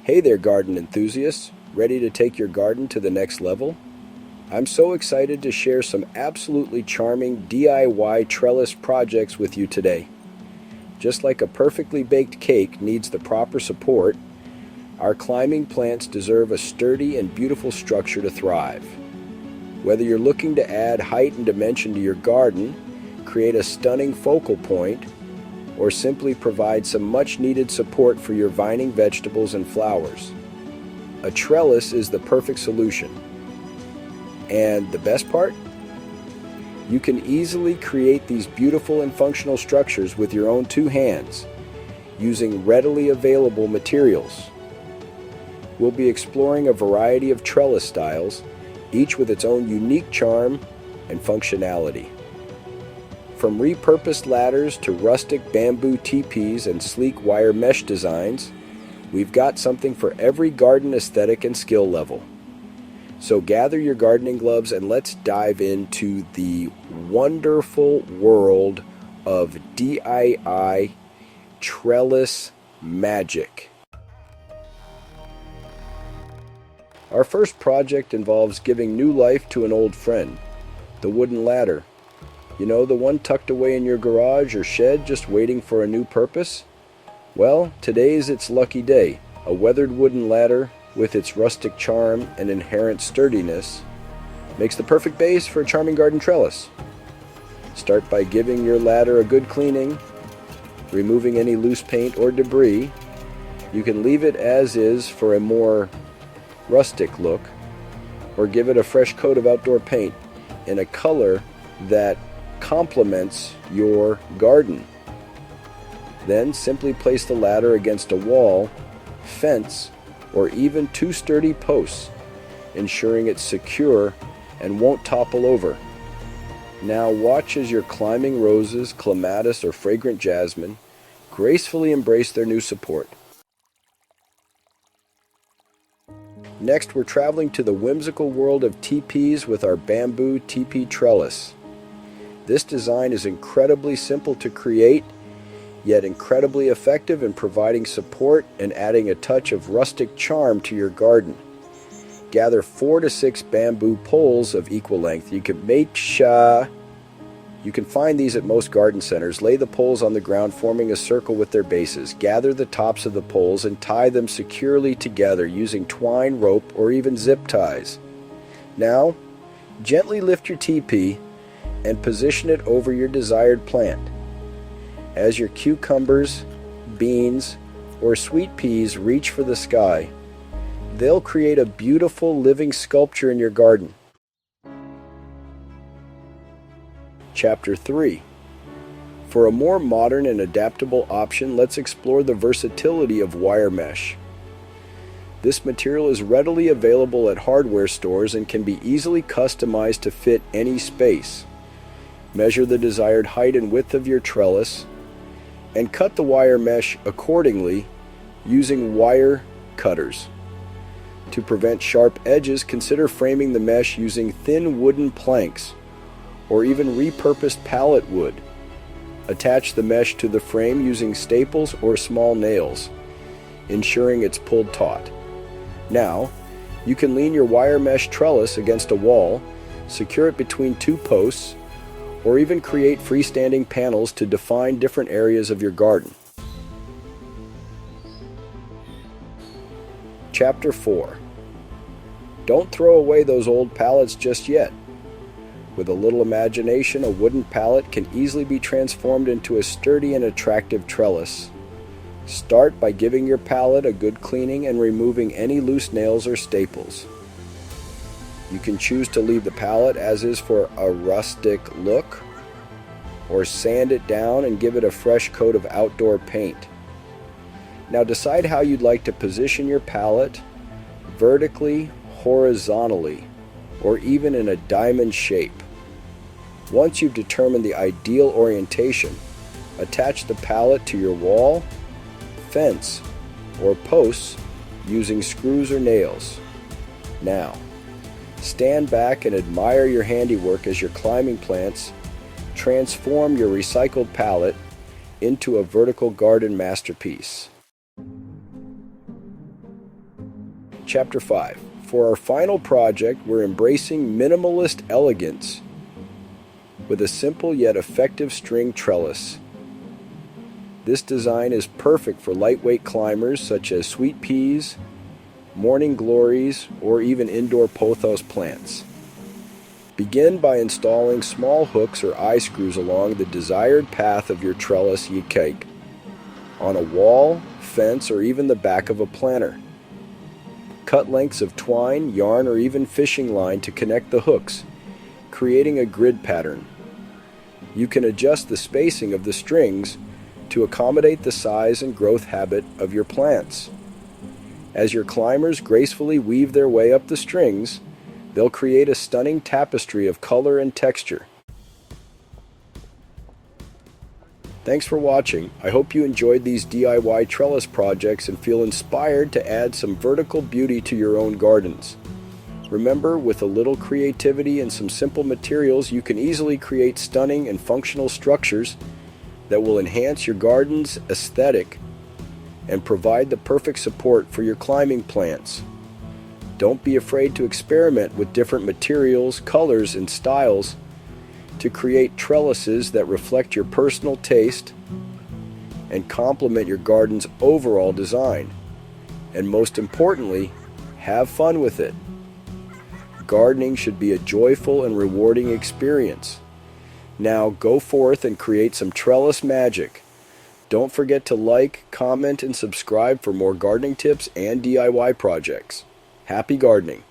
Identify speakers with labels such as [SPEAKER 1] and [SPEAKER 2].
[SPEAKER 1] Hey there, garden enthusiasts, ready to take your garden to the next level? I'm so excited to share some absolutely charming DIY trellis projects with you today. Just like a perfectly baked cake needs the proper support, our climbing plants deserve a sturdy and beautiful structure to thrive. Whether you're looking to add height and dimension to your garden, create a stunning focal point, or simply provide some much-needed support for your vining vegetables and flowers, a trellis is the perfect solution. And the best part? You can easily create these beautiful and functional structures with your own two hands, using readily available materials. We'll be exploring a variety of trellis styles, each with its own unique charm and functionality. From repurposed ladders to rustic bamboo teepees and sleek wire mesh designs, we've got something for every garden aesthetic and skill level. So gather your gardening gloves and let's dive into the wonderful world of DIY Trellis Magic. Our first project involves giving new life to an old friend, the wooden ladder. You know, the one tucked away in your garage or shed just waiting for a new purpose? Well, today's its lucky day. A weathered wooden ladder with its rustic charm and inherent sturdiness makes the perfect base for a charming garden trellis. Start by giving your ladder a good cleaning, removing any loose paint or debris. You can leave it as is for a more rustic look, or give it a fresh coat of outdoor paint in a color that complements your garden. Then simply place the ladder against a wall, fence, or even two sturdy posts, ensuring it's secure and won't topple over. Now watch as your climbing roses, clematis, or fragrant jasmine gracefully embrace their new support. Next, we're traveling to the whimsical world of teepees with our bamboo teepee trellis. This design is incredibly simple to create, yet incredibly effective in providing support and adding a touch of rustic charm to your garden. Gather 4 to 6 bamboo poles of equal length. You can find these at most garden centers. Lay the poles on the ground, forming a circle with their bases. Gather the tops of the poles and tie them securely together using twine, rope, or even zip ties. Now, gently lift your teepee and position it over your desired plant. As your cucumbers, beans, or sweet peas reach for the sky, they'll create a beautiful living sculpture in your garden. Chapter 3. For a more modern and adaptable option, let's explore the versatility of wire mesh. This material is readily available at hardware stores and can be easily customized to fit any space. Measure the desired height and width of your trellis and cut the wire mesh accordingly using wire cutters. To prevent sharp edges, consider framing the mesh using thin wooden planks or even repurposed pallet wood. Attach the mesh to the frame using staples or small nails, ensuring it's pulled taut. Now, you can lean your wire mesh trellis against a wall, secure it between two posts, or even create freestanding panels to define different areas of your garden. Chapter 4. Don't throw away those old pallets just yet. With a little imagination, a wooden pallet can easily be transformed into a sturdy and attractive trellis. Start by giving your pallet a good cleaning and removing any loose nails or staples. You can choose to leave the pallet as is for a rustic look, or sand it down and give it a fresh coat of outdoor paint. Now decide how you'd like to position your pallet: vertically, horizontally, or even in a diamond shape. Once you've determined the ideal orientation, attach the pallet to your wall, fence, or posts using screws or nails. Now, stand back and admire your handiwork as your climbing plants transform your recycled pallet into a vertical garden masterpiece. Chapter 5. For our final project, we're embracing minimalist elegance with a simple yet effective string trellis. This design is perfect for lightweight climbers such as sweet peas, morning glories, or even indoor pothos plants. Begin by installing small hooks or eye screws along the desired path of your trellis cake, on a wall, fence, or even the back of a planter. Cut lengths of twine, yarn, or even fishing line to connect the hooks, creating a grid pattern. You can adjust the spacing of the strings to accommodate the size and growth habit of your plants. As your climbers gracefully weave their way up the strings, they'll create a stunning tapestry of color and texture. Thanks for watching. I hope you enjoyed these DIY trellis projects and feel inspired to add some vertical beauty to your own gardens. Remember, with a little creativity and some simple materials, you can easily create stunning and functional structures that will enhance your garden's aesthetic and provide the perfect support for your climbing plants. Don't be afraid to experiment with different materials, colors, and styles to create trellises that reflect your personal taste and complement your garden's overall design. And most importantly, have fun with it. Gardening should be a joyful and rewarding experience. Now go forth and create some trellis magic. Don't forget to like, comment, and subscribe for more gardening tips and DIY projects. Happy gardening!